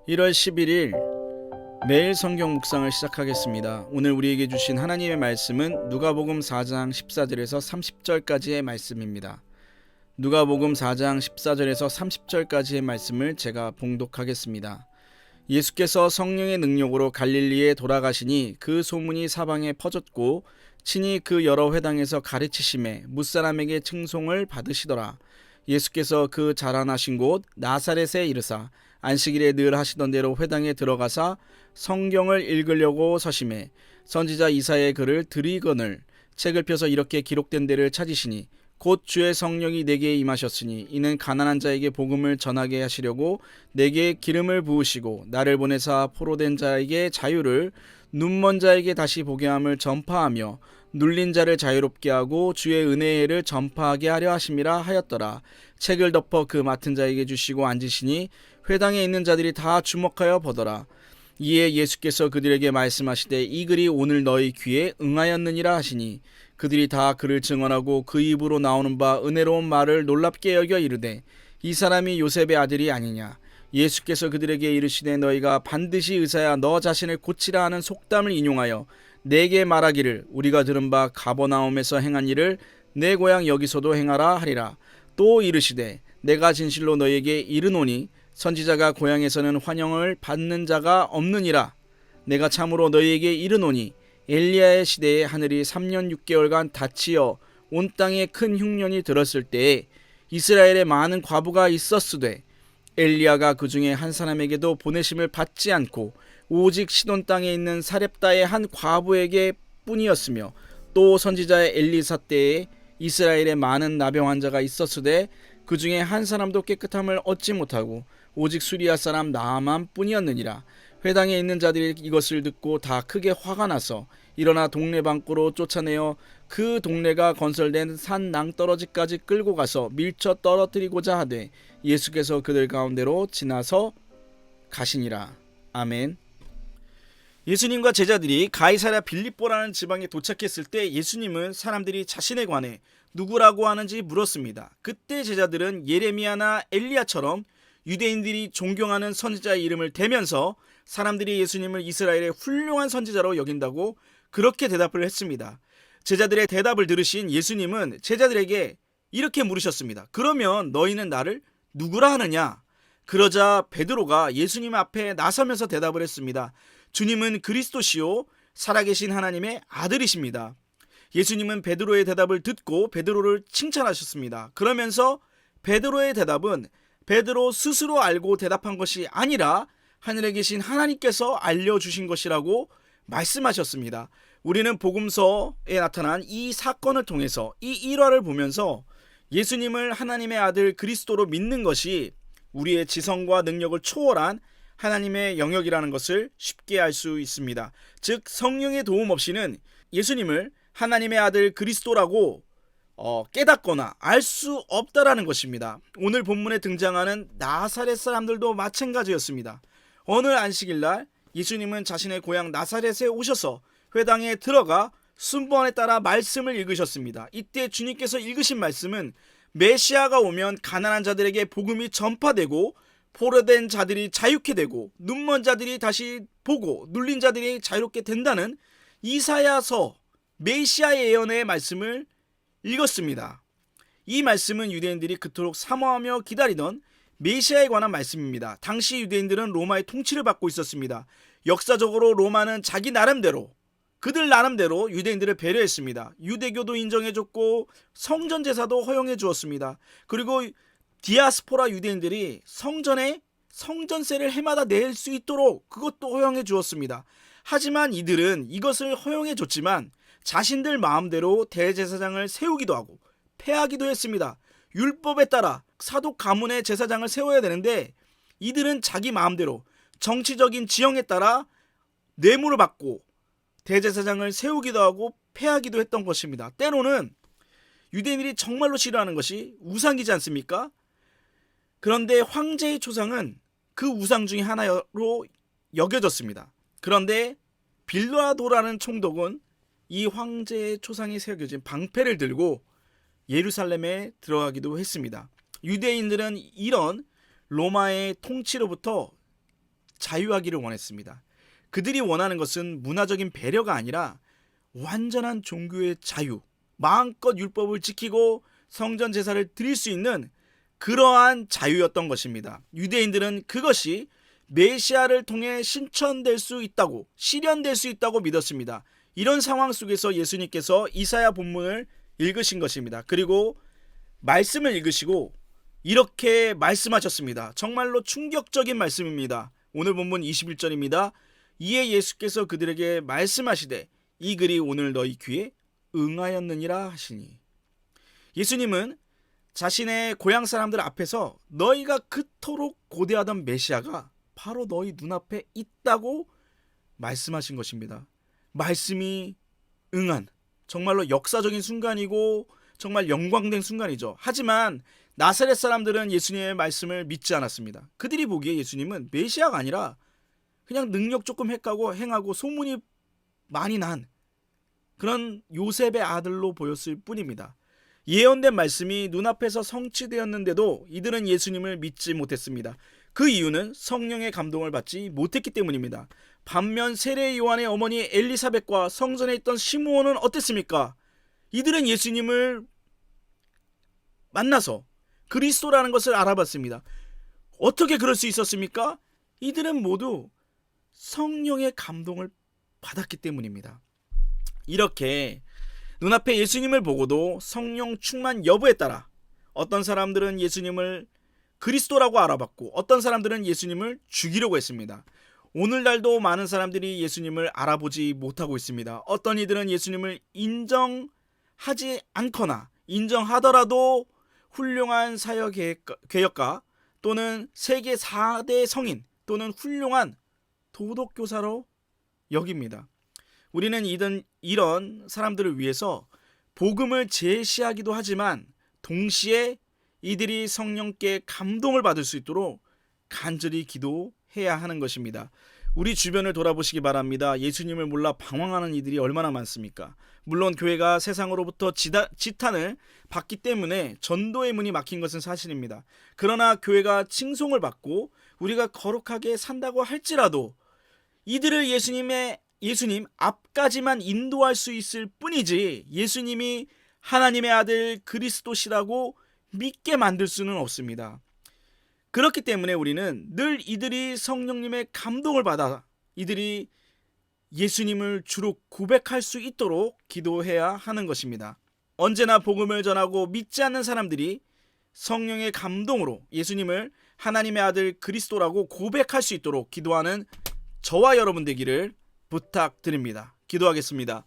1월 11일 매일 성경 묵상을 시작하겠습니다. 오늘 우리에게 주신 하나님의 말씀은 누가복음 4장 14절에서 30절까지의 말씀입니다. 누가복음 4장 14절에서 30절까지의 말씀을 제가 봉독하겠습니다. 예수께서 성령의 능력으로 갈릴리에 돌아가시니 그 소문이 사방에 퍼졌고 친히 그 여러 회당에서 가르치심에 뭇사람에게 칭송을 받으시더라. 예수께서 그 자라나신 곳 나사렛에 이르사 안식일에 늘 하시던 대로 회당에 들어가사 성경을 읽으려고 서심해 선지자 이사야의 글을 들이거늘 책을 펴서 이렇게 기록된 데를 찾으시니 곧 주의 성령이 내게 임하셨으니 이는 가난한 자에게 복음을 전하게 하시려고 내게 기름을 부으시고 나를 보내사 포로된 자에게 자유를 눈먼 자에게 다시 보게 함을 전파하며 눌린 자를 자유롭게 하고 주의 은혜를 전파하게 하려 하심이라 하였더라. 책을 덮어 그 맡은 자에게 주시고 앉으시니 회당에 있는 자들이 다 주목하여 보더라. 이에 예수께서 그들에게 말씀하시되 이 글이 오늘 너희 귀에 응하였느니라 하시니 그들이 다 그를 증언하고 그 입으로 나오는 바 은혜로운 말을 놀랍게 여겨 이르되 이 사람이 요셉의 아들이 아니냐. 예수께서 그들에게 이르시되 너희가 반드시 의사야 너 자신을 고치라 하는 속담을 인용하여 내게 말하기를 우리가 들은 바 가버나움에서 행한 일을 내 고향 여기서도 행하라 하리라. 또 이르시되 내가 진실로 너희에게 이르노니 선지자가 고향에서는 환영을 받는 자가 없느니라. 내가 참으로 너희에게 이르노니 엘리야의 시대에 하늘이 3년 6개월간 닫히어 온 땅에 큰 흉년이 들었을 때에 이스라엘에 많은 과부가 있었으되 엘리야가 그 중에 한 사람에게도 보내심을 받지 않고 오직 시돈 땅에 있는 사렙다의 한 과부에게 뿐이었으며 또 선지자의 엘리사 때에 이스라엘에 많은 나병 환자가 있었으되 그 중에 한 사람도 깨끗함을 얻지 못하고 오직 수리아 사람 나아만 뿐이었느니라. 회당에 있는 자들이 이것을 듣고 다 크게 화가 나서 일어나 동네 방구로 쫓아내어 그 동네가 건설된 산 낭떠러지까지 끌고 가서 밀쳐 떨어뜨리고자 하되 예수께서 그들 가운데로 지나서 가시니라. 아멘. 예수님과 제자들이 가이사랴 빌립보라는 지방에 도착했을 때 예수님은 사람들이 자신에 관해 누구라고 하는지 물었습니다. 그때 제자들은 예레미야나 엘리야처럼 유대인들이 존경하는 선지자의 이름을 대면서 사람들이 예수님을 이스라엘의 훌륭한 선지자로 여긴다고 그렇게 대답을 했습니다. 제자들의 대답을 들으신 예수님은 제자들에게 이렇게 물으셨습니다. 그러면 너희는 나를 누구라 하느냐? 그러자 베드로가 예수님 앞에 나서면서 대답을 했습니다. 주님은 그리스도시요 살아계신 하나님의 아들이십니다. 예수님은 베드로의 대답을 듣고 베드로를 칭찬하셨습니다. 그러면서 베드로의 대답은 베드로 스스로 알고 대답한 것이 아니라 하늘에 계신 하나님께서 알려주신 것이라고 말씀하셨습니다. 우리는 복음서에 나타난 이 사건을 통해서 이 일화를 보면서 예수님을 하나님의 아들 그리스도로 믿는 것이 우리의 지성과 능력을 초월한 하나님의 영역이라는 것을 쉽게 알 수 있습니다. 즉 성령의 도움 없이는 예수님을 하나님의 아들 그리스도라고 깨닫거나 알 수 없다라는 것입니다. 오늘 본문에 등장하는 나사렛 사람들도 마찬가지였습니다. 어느 안식일날 예수님은 자신의 고향 나사렛에 오셔서 회당에 들어가 순번에 따라 말씀을 읽으셨습니다. 이때 주님께서 읽으신 말씀은 메시아가 오면 가난한 자들에게 복음이 전파되고 포로된 자들이 자유케 되고 눈먼 자들이 다시 보고 눌린 자들이 자유롭게 된다는 이사야서 메시아의 예언의 말씀을 읽었습니다. 이 말씀은 유대인들이 그토록 사모하며 기다리던 메시아에 관한 말씀입니다. 당시 유대인들은 로마의 통치를 받고 있었습니다. 역사적으로 로마는 자기 나름대로 그들 나름대로 유대인들을 배려했습니다. 유대교도 인정해줬고 성전 제사도 허용해 주었습니다. 그리고 디아스포라 유대인들이 성전에 성전세를 해마다 낼 수 있도록 그것도 허용해 주었습니다. 하지만 이들은 이것을 허용해 줬지만 자신들 마음대로 대제사장을 세우기도 하고 폐하기도 했습니다. 율법에 따라 사독 가문의 제사장을 세워야 되는데 이들은 자기 마음대로 정치적인 지형에 따라 뇌물을 받고 대제사장을 세우기도 하고 폐하기도 했던 것입니다. 때로는 유대인들이 정말로 싫어하는 것이 우상이지 않습니까? 그런데 황제의 초상은 그 우상 중에 하나로 여겨졌습니다. 그런데 빌라도라는 총독은 이 황제의 초상이 새겨진 방패를 들고 예루살렘에 들어가기도 했습니다. 유대인들은 이런 로마의 통치로부터 자유하기를 원했습니다. 그들이 원하는 것은 문화적인 배려가 아니라 완전한 종교의 자유, 마음껏 율법을 지키고 성전 제사를 드릴 수 있는 그러한 자유였던 것입니다. 유대인들은 그것이 메시아를 통해 실현될 수 있다고 믿었습니다. 이런 상황 속에서 예수님께서 이사야 본문을 읽으신 것입니다. 그리고 말씀을 읽으시고 이렇게 말씀하셨습니다. 정말로 충격적인 말씀입니다. 오늘 본문 21절입니다. 이에 예수께서 그들에게 말씀하시되 이 글이 오늘 너희 귀에 응하였느니라 하시니. 예수님은 자신의 고향 사람들 앞에서 너희가 그토록 고대하던 메시아가 바로 너희 눈앞에 있다고 말씀하신 것입니다. 말씀이 응한 정말로 역사적인 순간이고 정말 영광된 순간이죠. 하지만 나사렛 사람들은 예수님의 말씀을 믿지 않았습니다. 그들이 보기에 예수님은 메시아가 아니라 그냥 능력 조금 행하고 소문이 많이 난 그런 요셉의 아들로 보였을 뿐입니다. 예언된 말씀이 눈앞에서 성취되었는데도 이들은 예수님을 믿지 못했습니다. 그 이유는 성령의 감동을 받지 못했기 때문입니다. 반면 세례 요한의 어머니 엘리사벳과 성전에 있던 시므온은 어땠습니까? 이들은 예수님을 만나서 그리스도라는 것을 알아봤습니다. 어떻게 그럴 수 있었습니까? 이들은 모두 성령의 감동을 받았기 때문입니다. 이렇게 눈앞에 예수님을 보고도 성령 충만 여부에 따라 어떤 사람들은 예수님을 그리스도라고 알아봤고 어떤 사람들은 예수님을 죽이려고 했습니다. 오늘날도 많은 사람들이 예수님을 알아보지 못하고 있습니다. 어떤 이들은 예수님을 인정하지 않거나 인정하더라도 훌륭한 사역개혁가 또는 세계 4대 성인 또는 훌륭한 도덕교사로 여깁니다. 우리는 이런 사람들을 위해서 복음을 제시하기도 하지만 동시에 이들이 성령께 감동을 받을 수 있도록 간절히 기도해야 하는 것입니다. 우리 주변을 돌아보시기 바랍니다. 예수님을 몰라 방황하는 이들이 얼마나 많습니까? 물론 교회가 세상으로부터 지탄을 받기 때문에 전도의 문이 막힌 것은 사실입니다. 그러나 교회가 칭송을 받고 우리가 거룩하게 산다고 할지라도 이들을 예수님 앞까지만 인도할 수 있을 뿐이지 예수님이 하나님의 아들 그리스도시라고 믿게 만들 수는 없습니다. 그렇기 때문에 우리는 늘 이들이 성령님의 감동을 받아 이들이 예수님을 주로 고백할 수 있도록 기도해야 하는 것입니다. 언제나 복음을 전하고 믿지 않는 사람들이 성령의 감동으로 예수님을 하나님의 아들 그리스도라고 고백할 수 있도록 기도하는 저와 여러분 되기를 부탁드립니다. 기도하겠습니다.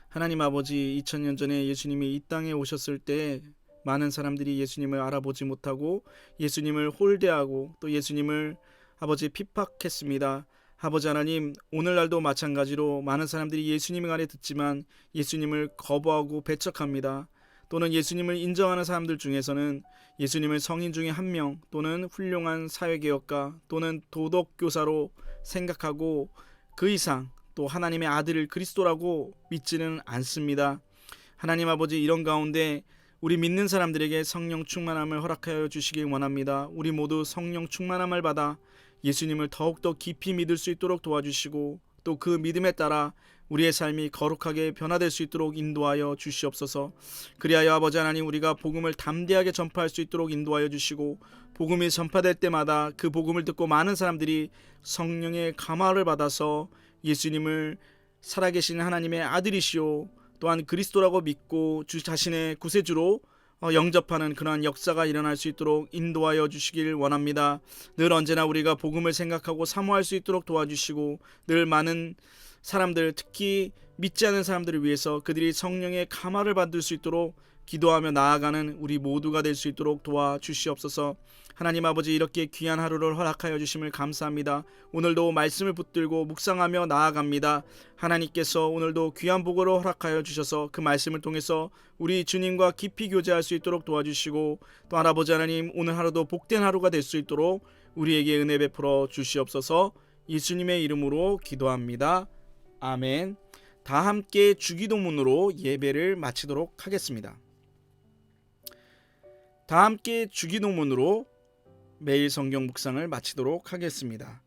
하나님 아버지, 2000년 전에 예수님이 이 땅에 오셨을 때 많은 사람들이 예수님을 알아보지 못하고 예수님을 홀대하고 또 예수님을 아버지 핍박했습니다. 아버지 하나님, 오늘날도 마찬가지로 많은 사람들이 예수님의 말에 듣지만 예수님을 거부하고 배척합니다. 또는 예수님을 인정하는 사람들 중에서는 예수님을 성인 중에 한 명 또는 훌륭한 사회개혁가 또는 도덕교사로 생각하고 그 이상 또 하나님의 아들을 그리스도라고 믿지는 않습니다. 하나님 아버지, 이런 가운데 우리 믿는 사람들에게 성령 충만함을 허락하여 주시길 원합니다. 우리 모두 성령 충만함을 받아 예수님을 더욱더 깊이 믿을 수 있도록 도와주시고 또 그 믿음에 따라 우리의 삶이 거룩하게 변화될 수 있도록 인도하여 주시옵소서. 그리하여 아버지 하나님, 우리가 복음을 담대하게 전파할 수 있도록 인도하여 주시고 복음이 전파될 때마다 그 복음을 듣고 많은 사람들이 성령의 감화를 받아서 예수님을 살아계신 하나님의 아들이시오 또한 그리스도라고 믿고 주 자신의 구세주로 영접하는 그러한 역사가 일어날 수 있도록 인도하여 주시길 원합니다. 늘 언제나 우리가 복음을 생각하고 사모할 수 있도록 도와주시고 늘 많은 사람들, 특히 믿지 않는 사람들을 위해서 그들이 성령의 감화를 받을 수 있도록 기도하며 나아가는 우리 모두가 될 수 있도록 도와주시옵소서. 하나님 아버지, 이렇게 귀한 하루를 허락하여 주심을 감사합니다. 오늘도 말씀을 붙들고 묵상하며 나아갑니다. 하나님께서 오늘도 귀한 복으로 허락하여 주셔서 그 말씀을 통해서 우리 주님과 깊이 교제할 수 있도록 도와주시고 또 아버지 하나님, 오늘 하루도 복된 하루가 될 수 있도록 우리에게 은혜 베풀어 주시옵소서. 예수님의 이름으로 기도합니다. 아멘. 다 함께 주기도문으로 예배를 마치도록 하겠습니다. 다 함께 주기도문으로 매일 성경 묵상을 마치도록 하겠습니다.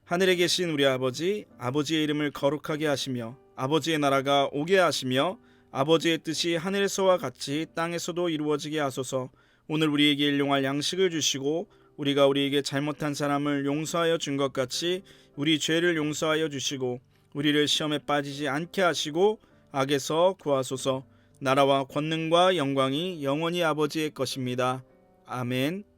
하늘에 계신 우리 아버지, 아버지의 이름을 거룩하게 하시며 아버지의 나라가 오게 하시며 아버지의 뜻이 하늘에서와 같이 땅에서도 이루어지게 하소서. 오늘 우리에게 일용할 양식을 주시고 우리가 우리에게 잘못한 사람을 용서하여 준 것 같이 우리 죄를 용서하여 주시고 우리를 시험에 빠지지 않게 하시고 악에서 구하소서. 나라와 권능과 영광이 영원히 아버지의 것입니다. 아멘.